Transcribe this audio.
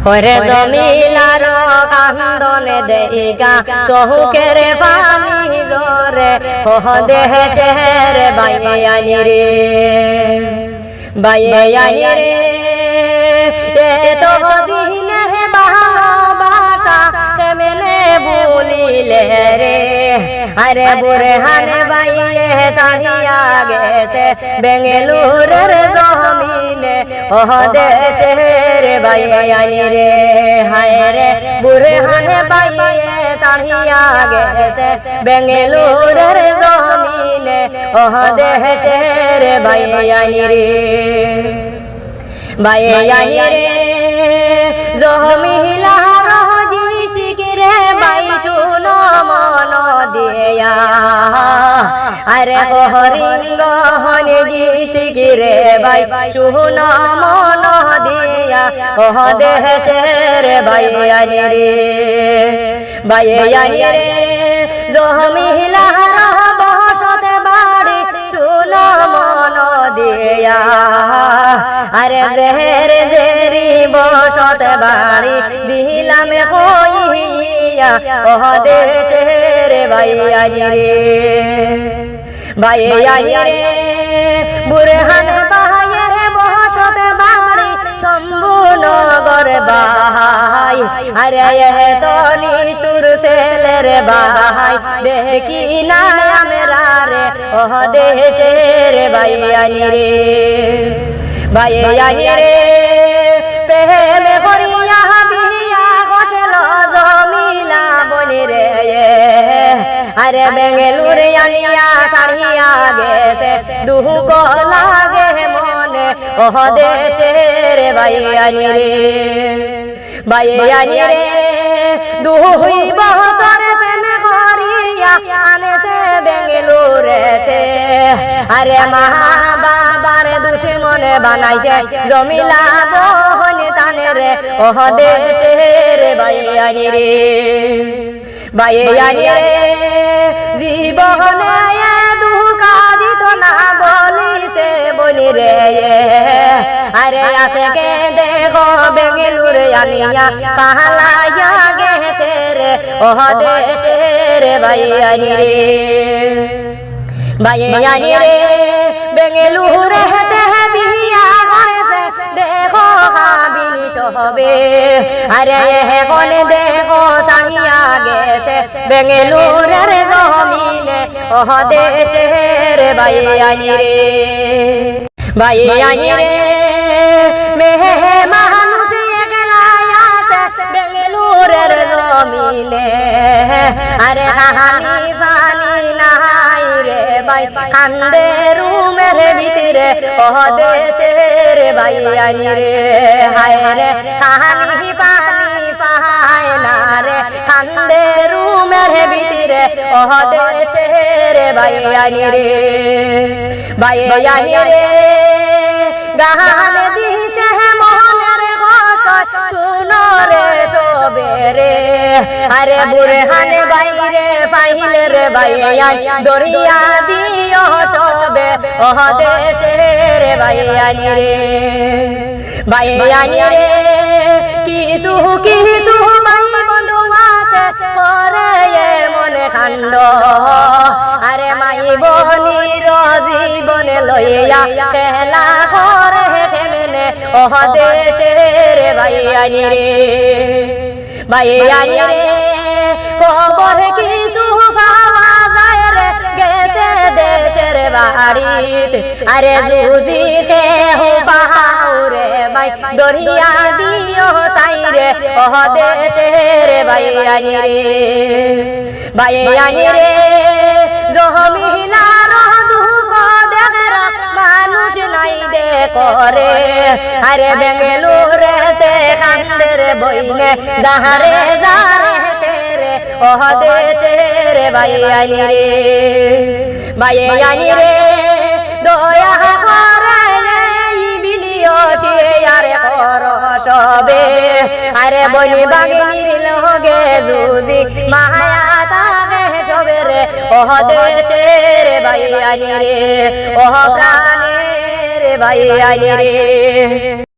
ওরে জমিলার কান্দনে দেইগা চহুকের পানি জরে ওহ দেশের বাইয়ানি রে বাইয়ানি রে এত দিনের ভালোবাসা কেমনে ভুলিলে রে আরে বুরহান বাইয়ে সাহিয়া গেছে বেঙ্গালুরুর জমিনে ওহ দেশের বাইয়ানি রে হায় রে বুরহান বাইয়ে সাহিয়া গেছে বেঙ্গালুরুর জমিনে ওহ দেশের বাইয়ানি রে বাইয়ানি রে জমিলা রজিসিরে বাই শুনো মন দিয়া আরে হরিঙ্গ হনি জিসিরে বাই শুনো মন দিয়া ওহ দেশের বাইয়ানি রে বাইয়ানি রে জমিলা বসত বাড়ি শুনো মন দিয়া আরে দেহের দেরি বসত বাড়ি দিলাম হইয়া ওহ দেশের বাইয়ানি রে বাইয়ানি রে বুরহান বাহায়ের বসত বাড়ি শম্ভুনগর বাহাই আরে তো নিষ্ঠুর ছেলের বাহাই দেখি না আমরা রে ওহ দেশের বাইয়ানি রে বাইয়ানি রে প্রেমে করিয়া বিয়া কষল জমিলা বনি রে আরে বেঙ্গালুরু আনিয়া সারিয়া গেছে দুঃখ লাগে মনে ওহ দেশের বাইয়ানি রে বাইয়ানি রে দুই বছর প্রেম করিয়া আনেছে বেঙ্গালুরুতে আরে মা বাবার দুশ্মন বানাইছে জমিলা বহন তানে রে ওহ দেশের বাইয়ানি রে বাইয়ানি রে জীবনে দুঃখা দিত না বলিছে বনি রে আরে আছে কে দেখো বেঙ্গালুরু আনিয়া পালাইয়া গেছে রে ওহ দেশের বাইয়ানি রে বাইয়ানি রে বেঙ্গালুরু হেতে বিয়া করেছে দেখো হাবিনি সবে আরে এখন দেখো সাহিয়া গেছে বেঙ্গালুরুর জমিনে ওহ দেশের বাইয়ানি রে বাইয়ানি রে মেহে মানুষ একলা আছে বেঙ্গালুরুর জমিনে আরে হানি পানি নাই রে বাই কান্দে রুমের ভিতরে ওহ দেশের বাইয়ানি রে হায় রে হানি পানি পায় না রে কান্দে রুমের ভিতরে ওহ দেশের বাইয়ানি রে বাইয়ানি রে গান দিছে মনের কষ্ট শুনো রে সবে রে আরে বুরহান বাইরে ফাইলে রে বাইয়ান দরিয়া দিও সবে ওহ দেশের বাইয়ানি রে বাইয়ানি রে কিছু কিছু ভাই বন্ধু আছে করে মনে কান্ড আরে মাই বনির জীবনে লইয়া খেলা করে কেমনে ওহ দেশের বাইয়ানি রে বাইয়ানি রে খবর কিছু পাওয়া যায় রে গেছে দেশের বাড়িতে আরে জুজি কেহ পাও রে বাই দরিয়া দিও তাই রে ওহ দেশের বাইয়ানি রে বাইয়ানি রে জমিলার দুঃখ দেখের মানুষ নাই দে করে আরে বেঙ্গালুরুতে কান্দের বইনে যাহারে যারে তেরে ওহ দেশের বাইয়ানি রে বাইয়ানি রে দয়া করে বিলিও শেয়ারে কর সবে আরে বলি বাগিনীর লগে যদি মায়া তাকে সবে রে ওহ দেশের বাইয়ানি রে ওহ প্রাণের বাইয়ানি রে।